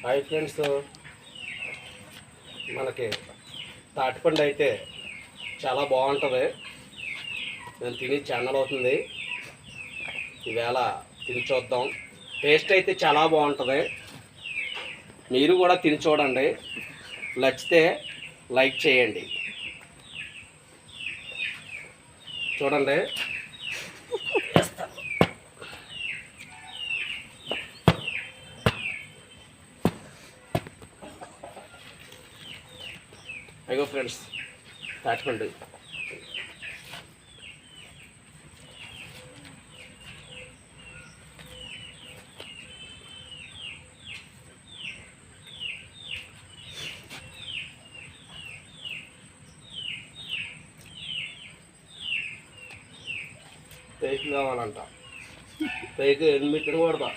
Hi friends, మనకి తాటిపండు అయితే చాలా బాగుంటుంది. నేను తిని ఛానల్ అవుతుంది. ఈవేళ తిని చూద్దాం. టేస్ట్ అయితే చాలా బాగుంటుంది. మీరు కూడా తిని చూడండి. నచ్చితే లైక్ చేయండి. చూడండి. అయ్యో ఫ్రెండ్స్, తాటిపండు పేకి కావాలంట. పేకి 8 తినకూడదా?